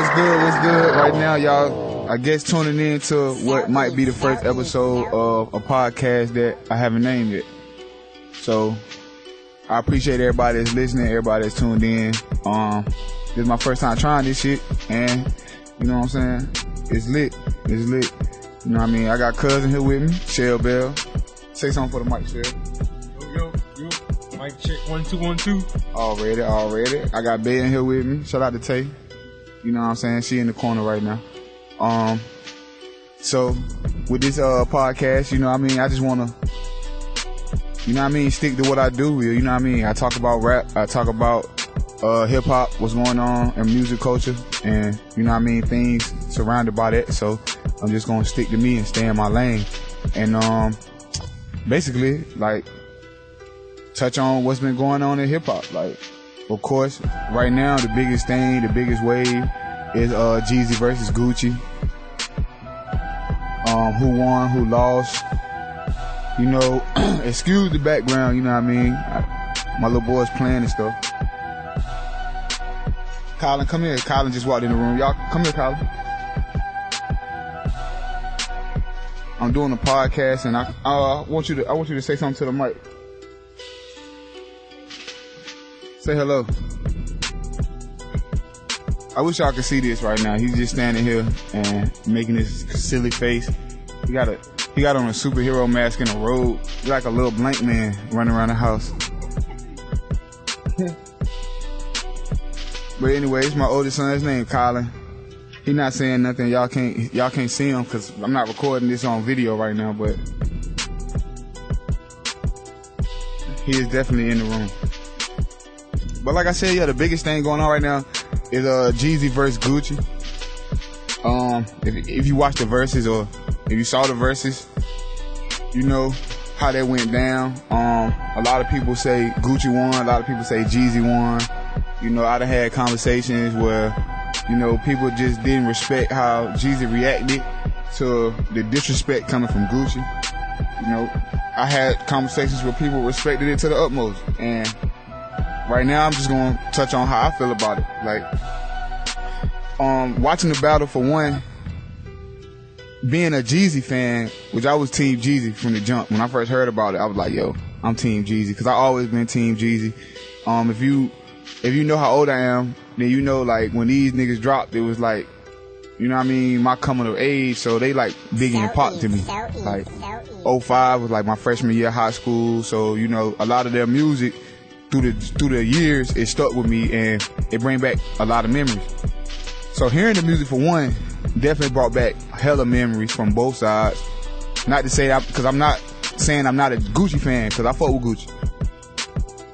What's good? What's good? Right now, y'all, I guess tuning in to what might be the first episode of a podcast that I haven't named yet. So, I appreciate everybody that's listening, everybody that's tuned in. This is my first time trying this shit, and you know what I'm saying? It's lit. It's lit. You know what I mean? I got cousin here with me, Shell Bell. Say something for the mic, Shell. Yo. Mic check 1 2 1 2. Already. I got Bay in here with me. Shout out to Tay. You know what I'm saying? She in the corner right now. So with this podcast, you know what I mean, I just wanna, you know what I mean, stick to what I do. You know what I mean? I talk about rap, I talk about hip hop, what's going on in music culture, and you know what I mean, things surrounded by that. So I'm just gonna stick to me and stay in my lane. And basically, like, touch on what's been going on in hip hop. Like, of course, right now the biggest thing, the biggest wave is Jeezy VS Gucci. Who won, who lost. You know, excuse the background, you know what I mean? My little boy's playing and stuff. Colin, come here. Colin just walked in the room. Y'all, come here, Colin. I'm doing a podcast, and I want you to say something to the mic. Say hello. I wish y'all could see this right now. He's just standing here and making this silly face. He got on a superhero mask in a robe. He's like a little blank man running around the house. But anyways, my oldest son, his name Colin. He not saying nothing. Y'all can't see him because I'm not recording this on video right now, but he is definitely in the room. But like I said, yeah, the biggest thing going on right now is Jeezy vs Gucci. If you watch the verses or if you saw the verses, you know how that went down. A lot of people say Gucci won, a lot of people say Jeezy won. You know, I done had conversations where, you know, people just didn't respect how Jeezy reacted to the disrespect coming from Gucci. You know, I had conversations where people respected it to the utmost, and right now, I'm just gonna touch on how I feel about it. Like, watching the battle, for one, being a Jeezy fan, which I was Team Jeezy from the jump. When I first heard about it, I was like, yo, I'm Team Jeezy, because I always been Team Jeezy. If you know how old I am, then you know, like, when these niggas dropped, it was like, you know what I mean, my coming of age, so they like Biggie and Pop to me. Like, 05 was like my freshman year of high school, so, you know, a lot of their music through the years, it stuck with me and it bring back a lot of memories. So hearing the music, for one, definitely brought back hella memories from both sides. Not to say that, because I'm not saying I'm not a Gucci fan, because I fuck with Gucci.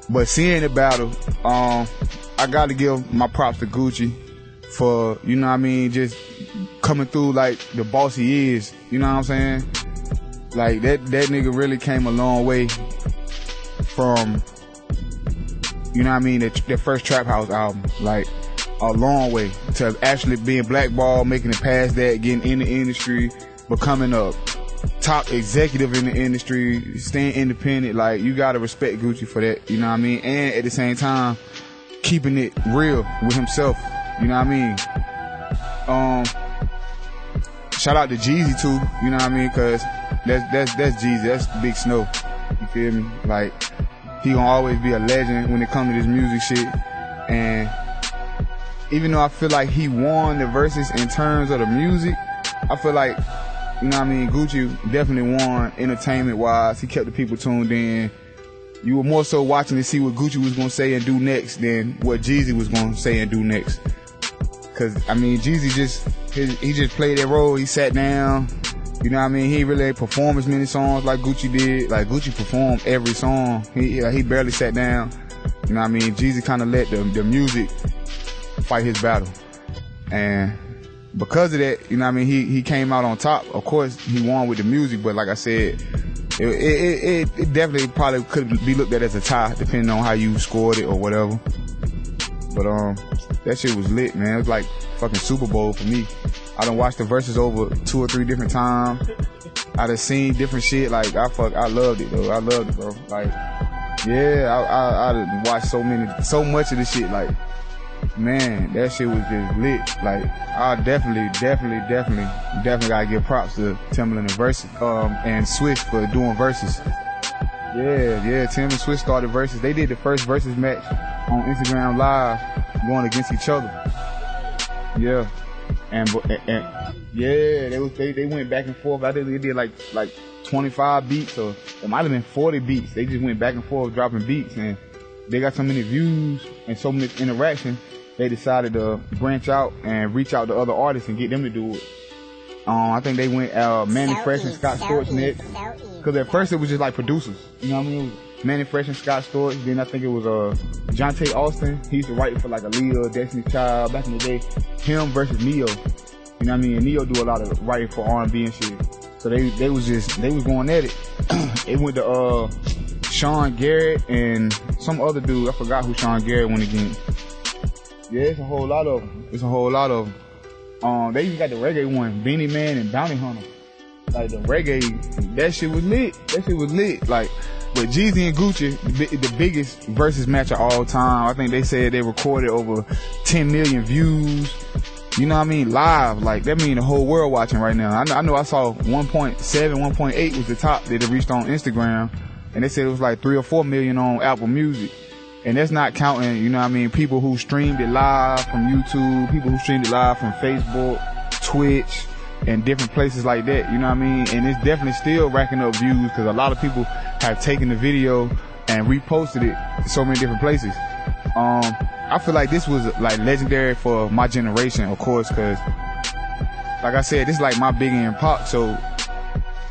But seeing the battle, I gotta give my props to Gucci for, you know what I mean, just coming through like the boss he is. You know what I'm saying? Like, that nigga really came a long way from, you know what I mean, their first Trap House album. Like, a long way to actually being blackballed, making it past that, getting in the industry, becoming a top executive in the industry, staying independent. Like, you gotta respect Gucci for that, you know what I mean? And at the same time, keeping it real with himself, you know what I mean? Shout out to Jeezy too, you know what I mean? Cause that's Jeezy, that's Big Snow, you feel me? Like, he gonna always be a legend when it comes to this music shit. And even though I feel like he won the verses in terms of the music, I feel like, you know what I mean, Gucci definitely won entertainment wise. He kept the people tuned in. You were more so watching to see what Gucci was gonna say and do next than what Jeezy was gonna say and do next. Cause I mean, Jeezy he just played that role. He sat down. You know what I mean? He really ain't perform as many songs like Gucci did. Like, Gucci performed every song. He barely sat down. You know what I mean? Jeezy kind of let the music fight his battle. And because of that, you know what I mean, he came out on top. Of course, he won with the music, but like I said, it definitely probably could be looked at as a tie, depending on how you scored it or whatever. But that shit was lit, man. It was like fucking Super Bowl for me. I done watched the verses over 2 or 3 different times. I done seen different shit. Like, I loved it, though. I loved it, bro. Like, yeah, I done watched so much of this shit. Like, Man, that shit was just lit. Like, I definitely gotta give props to Timbaland and Versus, and Swiss for doing Versus. Yeah, Tim and Swiss started Versus. They did the first Versus match on Instagram Live, going against each other. Yeah, and yeah, they went back and forth. I think they did like 25 beats, or it might have been 40 beats. They just went back and forth dropping beats, and they got so many views and so much interaction. They decided to branch out and reach out to other artists and get them to do it. I think they went Manny Fresh and Scott Storch next. Because at first it was just like producers. You know what I mean? It was Manny Fresh and Scott Storch. Then I think it was Jonte Austin. He used to write for like Aaliyah, Destiny's Child back in the day. Him versus Neo. You know what I mean? And Neo do a lot of writing for R&B and shit. So they was going at it. It went to Sean Garrett and some other dude. I forgot who Sean Garrett went against. Yeah, it's a whole lot of them. They even got the reggae one, Beanie Man and Bounty Hunter. Like the reggae, that shit was lit. Like, but Jeezy and Gucci, the biggest versus match of all time. I think they said they recorded over 10 million views. You know what I mean? Live. Like, that mean the whole world watching right now. I know I saw 1.7, 1.8 was the top that it reached on Instagram. And they said it was like 3 or 4 million on Apple Music. And that's not counting, you know what I mean, people who streamed it live from YouTube, people who streamed it live from Facebook, Twitch, and different places like that, you know what I mean? And it's definitely still racking up views because a lot of people have taken the video and reposted it so many different places. I feel like this was like legendary for my generation, of course, because like I said, this is like my Biggie and Pac, so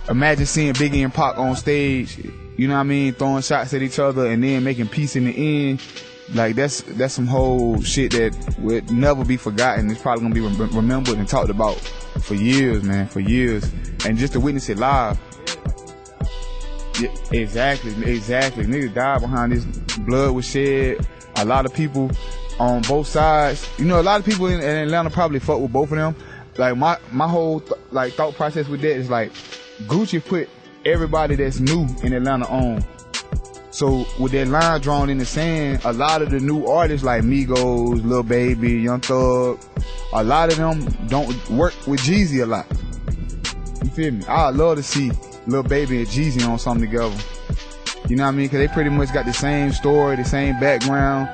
imagine seeing Biggie and Pac on stage, you know what I mean, throwing shots at each other and then making peace in the end. Like, that's some whole shit that would never be forgotten. It's probably gonna be remembered and talked about for years, man, for years. And just to witness it live. Yeah, exactly. Niggas died behind this. Blood was shed. A lot of people on both sides. You know, a lot of people in Atlanta probably fuck with both of them. Like, my whole thought process with that is like, Gucci put everybody that's new in Atlanta on. So with that line drawn in the sand, a lot of the new artists like Migos, Lil Baby, Young Thug, a lot of them don't work with Jeezy a lot. You feel me? I'd love to see Lil Baby and Jeezy on something together. You know what I mean? Cause they pretty much got the same story, the same background.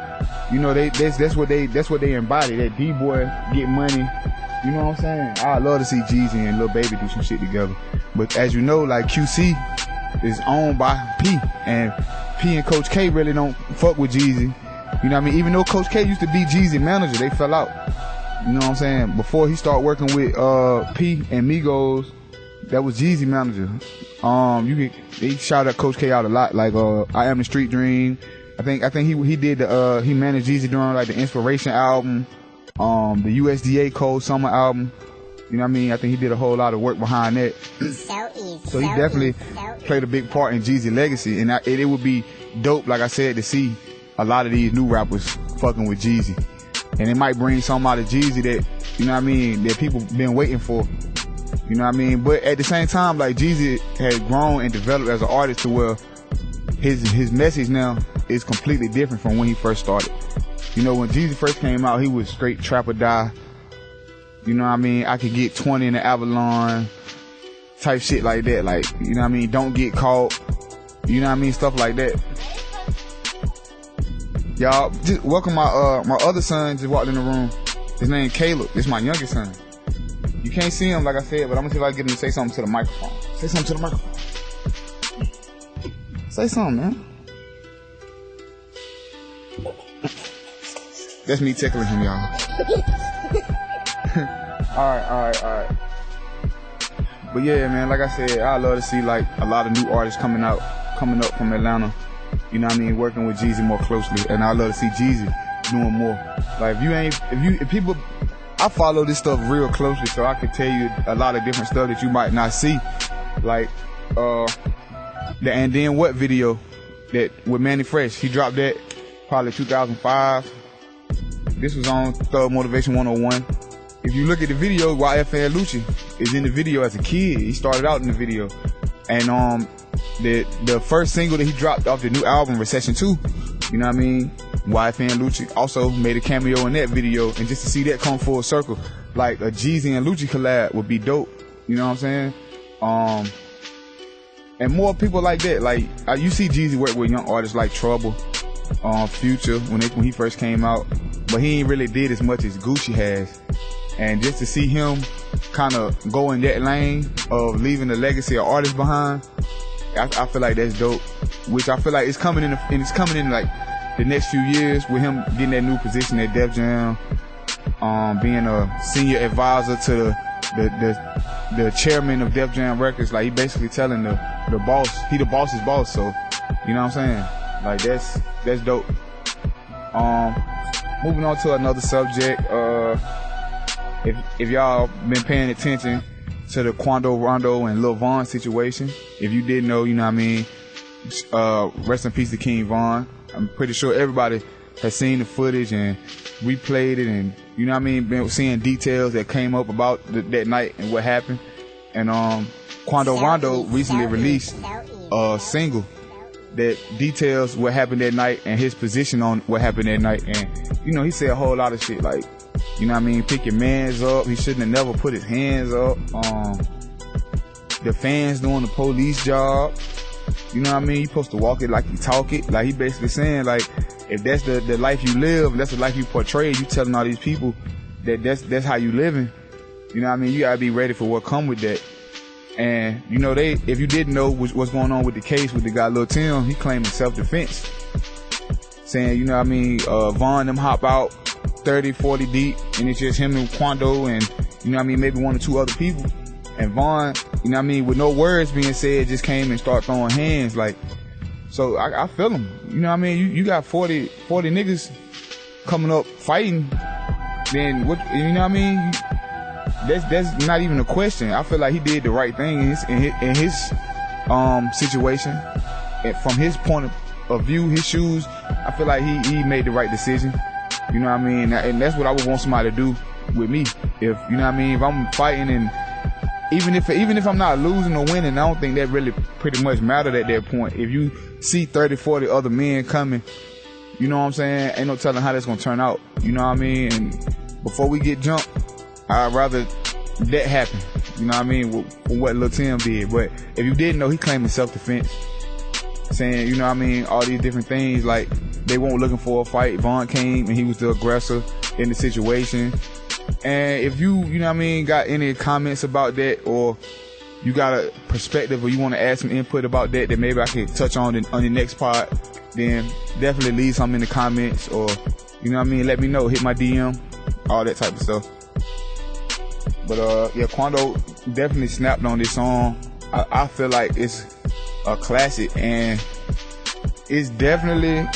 You know, that's what they embody. That D-boy get money. You know what I'm saying? I'd love to see Jeezy and Lil Baby do some shit together. But as you know, like, QC is owned by P, and P and Coach K really don't fuck with Jeezy. You know what I mean? Even though Coach K used to be Jeezy manager, they fell out. You know what I'm saying? Before he started working with P and Migos, that was Jeezy manager. They shout out Coach K out a lot, like I Am the Street Dream. I think he did he managed Jeezy during like the Inspiration album, the USDA Cold Summer album. You know what I mean? I think he did a whole lot of work behind that. So he definitely played a big part in Jeezy's legacy. And it would be dope, like I said, to see a lot of these new rappers fucking with Jeezy. And it might bring something out of Jeezy that, you know what I mean, that people been waiting for. You know what I mean? But at the same time, like, Jeezy has grown and developed as an artist to where his message now is completely different from when he first started. You know, when Jeezy first came out, he was straight trap or die. You know what I mean? I could get 20 in the Avalon type shit like that. Like, you know what I mean? Don't get caught. You know what I mean? Stuff like that. Y'all, just welcome my other son just walked in the room. His name Caleb. This is my youngest son. You can't see him, like I said, but I'm gonna see if I can get him to say something to the microphone. Say something to the microphone. Say something, man. That's me tickling him, y'all. Alright. But yeah, man, like I said, I love to see like a lot of new artists coming up from Atlanta. You know what I mean, working with Jeezy more closely, and I love to see Jeezy doing more. Like, if people, I follow this stuff real closely, so I can tell you a lot of different stuff that you might not see. Like, the And Then What video that with Manny Fresh, he dropped that probably 2005. This was on Thug Motivation 101. If you look at the video, YFN Lucci is in the video as a kid. He started out in the video. And the first single that he dropped off the new album, Recession 2, you know what I mean? YFN Lucci also made a cameo in that video, and just to see that come full circle, like a Jeezy and Lucci collab would be dope. You know what I'm saying? And more people like that. Like you see Jeezy work with young artists like Trouble, Future when he first came out, but he ain't really did as much as Gucci has. And just to see him kind of go in that lane of leaving a legacy of artists behind, I feel like that's dope. Which I feel like it's coming in like the next few years with him getting that new position at Def Jam, being a senior advisor to the chairman of Def Jam Records. Like he basically telling the boss, he the boss's boss. So you know what I'm saying? Like that's dope. Moving on to another subject. If y'all been paying attention to the Quando Rondo and Lil Von situation, if you didn't know, you know what I mean, rest in peace to King Von. I'm pretty sure everybody has seen the footage and replayed it, and you know what I mean, been seeing details that came up about that night and what happened. And Quando Rondo recently released a single that details what happened that night and his position on what happened that night. And you know, he said a whole lot of shit like, you know what I mean, pick your mans up, he shouldn't have never put his hands up, the fans doing the police job, you know what I mean, you supposed to walk it like you talk it. Like he basically saying, like, if that's the life you live, that's the life you portray, you telling all these people that's how you living, you know what I mean, you gotta be ready for what come with that. And you know, if you didn't know what's going on with the case with the guy Lil Tim, he claiming self-defense, saying, you know what I mean, Von them hop out 30, 40 deep, and it's just him and Quando and, you know what I mean, maybe one or two other people. And Von, you know what I mean, with no words being said, just came and started throwing hands. Like, so I feel him. You know what I mean? You got 40 niggas coming up fighting, then what, you know what I mean? That's not even a question. I feel like he did the right thing in his situation. And from his point of view, his shoes, I feel like he made the right decision. You know what I mean? And that's what I would want somebody to do with me. If, you know what I mean, if I'm fighting, and even if I'm not losing or winning, I don't think that really pretty much mattered at that point. If you see 30, 40 other men coming, you know what I'm saying? Ain't no telling how that's gonna turn out. You know what I mean? And before we get jumped, I'd rather that happen. You know what I mean? With what Lil Tim did. But if you didn't know, he claiming self-defense, saying, you know what I mean, all these different things, like they weren't looking for a fight. Von came and he was the aggressor in the situation. And if you know what I mean, got any comments about that, or you got a perspective, or you want to add some input about that maybe I could touch on the next part, then definitely leave something in the comments, or, you know what I mean, let me know, hit my DM, all that type of stuff. But yeah, Quando definitely snapped on this song. I feel like it's a classic, and it's definitely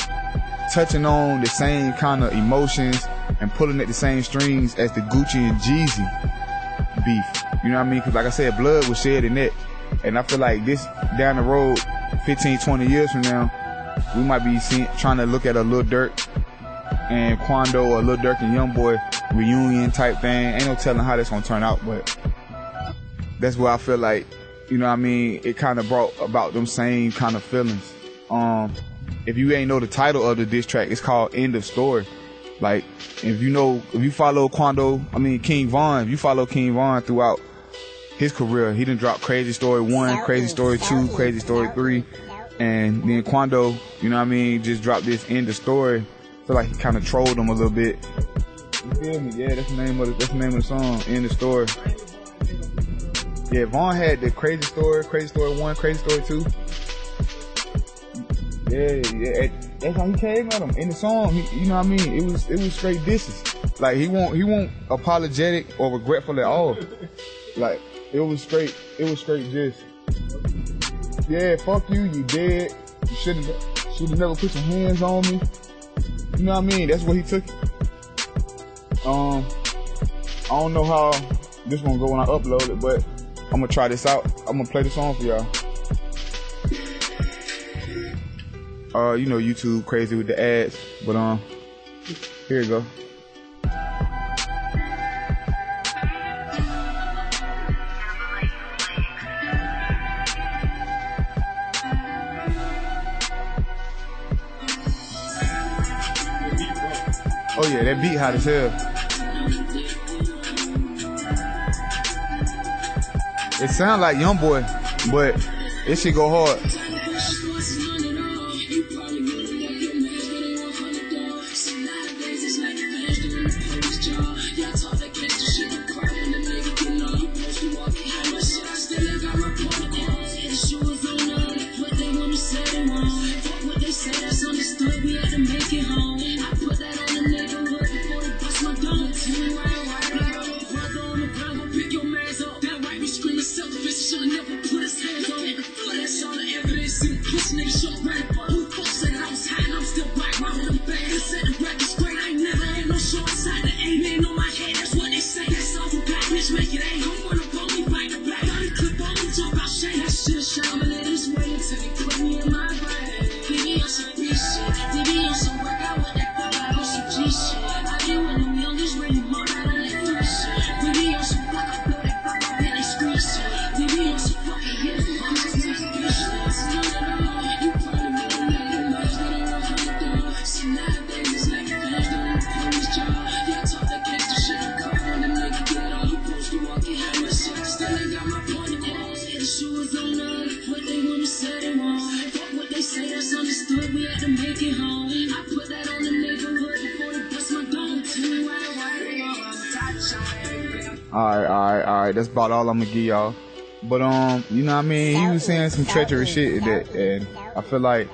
touching on the same kind of emotions and pulling at the same strings as the Gucci and Jeezy beef. You know what I mean? Because like I said, blood was shed in that. And I feel like this down the road, 15, 20 years from now, we might be trying to look at a Lil Durk and Quando, or Lil Durk and Youngboy reunion type thing. Ain't no telling how that's gonna turn out, but that's where I feel like, you know what I mean, it kind of brought about them same kind of feelings. If you ain't know the title of the diss track, it's called End of Story. Like, if you follow King Von, if you follow King Von throughout his career, he done dropped Crazy Story 1, Crazy Story 2, Crazy Story 3, and then Quando, you know what I mean, just dropped this End of Story. I feel like he kind of trolled him a little bit. You feel me? Yeah, that's the name of the song, End of Story. Yeah, Von had the Crazy Story 1, Crazy Story 2. Yeah, that's how he came at him in the song. You know what I mean? It was straight disses. Like he won't apologetic or regretful at all. Like it was straight diss. Yeah, fuck you, you dead. You should have never put your hands on me. You know what I mean? That's what he took. I don't know how this gonna go when I upload it, but I'm gonna try this out. I'm gonna play the song for y'all. You know, YouTube crazy with the ads, but here you go. Oh yeah, that beat hot as hell. It sound like Youngboy, but it shit go hard. Alright, that's about all I'm gonna give y'all. But you know what I mean, he was saying some treacherous shit that, and I feel like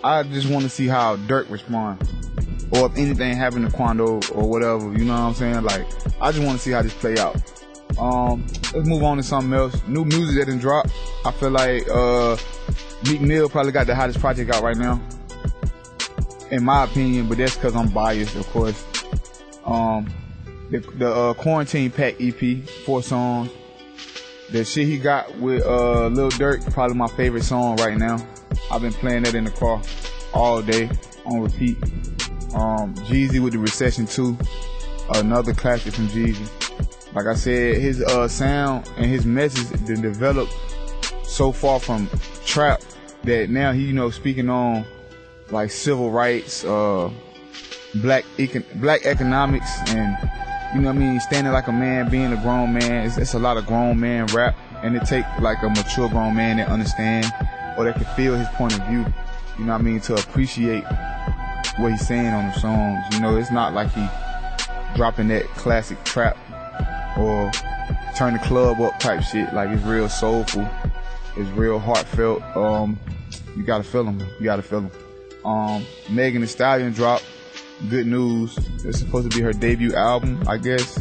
I just want to see how Dirk responds, or if anything happened to Quando or whatever. You know what I'm saying? Like, I just want to see how this play out. Let's move on to something else. New music that done dropped. I feel like Meek Mill probably got the hottest project out right now, in my opinion. But that's because I'm biased, of course. The Quarantine Pack EP, 4 songs. The shit he got with Lil Durk, probably my favorite song right now. I've been playing that in the car all day on repeat. Jeezy with the Recession 2, another classic from Jeezy. Like I said, his sound and his message been developed so far from trap that now he, you know, speaking on like civil rights, black economics, and you know what I mean, standing like a man, being a grown man. It's a lot of grown man rap, and it take like a mature grown man that understand or that can feel his point of view, you know what I mean, to appreciate what he's saying on the songs. You know, it's not like he dropping that classic trap or turn the club up type shit. Like, it's real soulful, it's real heartfelt. You gotta feel him. Megan Thee Stallion dropped. Good news. It's supposed to be her debut album, I guess.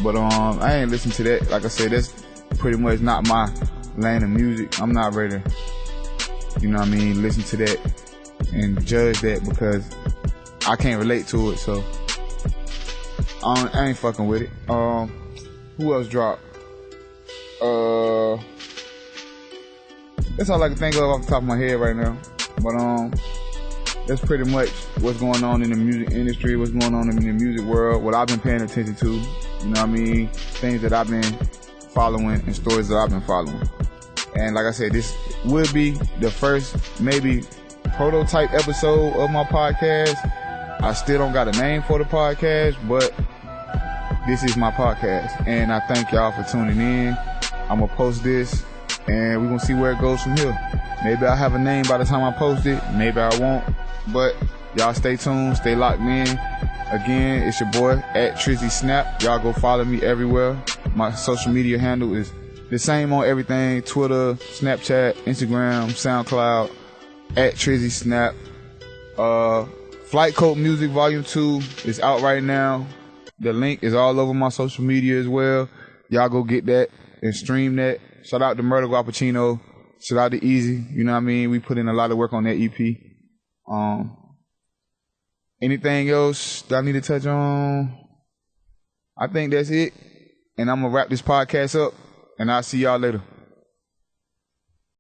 But I ain't listened to that. Like I said, that's pretty much not my lane of music. I'm not ready to, you know what I mean, listen to that and judge that because I can't relate to it. So I ain't fucking with it. Who else dropped? That's all I can think of off the top of my head right now. But that's pretty much what's going on in the music industry, what's going on in the music world, what I've been paying attention to, you know what I mean, things that I've been following and stories that I've been following. And like I said, this will be the first maybe prototype episode of my podcast. I still don't got a name for the podcast, but this is my podcast. And I thank y'all for tuning in. I'm going to post this and we're going to see where it goes from here. Maybe I'll have a name by the time I post it. Maybe I won't. But y'all stay tuned. Stay locked in. Again, it's your boy at Trizzy Snap. Y'all go follow me everywhere. My social media handle is the same on everything. Twitter, Snapchat, Instagram, SoundCloud. At Trizzy Snap. Flight Code Music Volume 2 is out right now. The link is all over my social media as well. Y'all go get that and stream that. Shout out to Murder Guappuccino. Shout out to Easy. You know what I mean? We put in a lot of work on that EP. Anything else that I need to touch on? I think that's it. And I'm going to wrap this podcast up. And I'll see y'all later.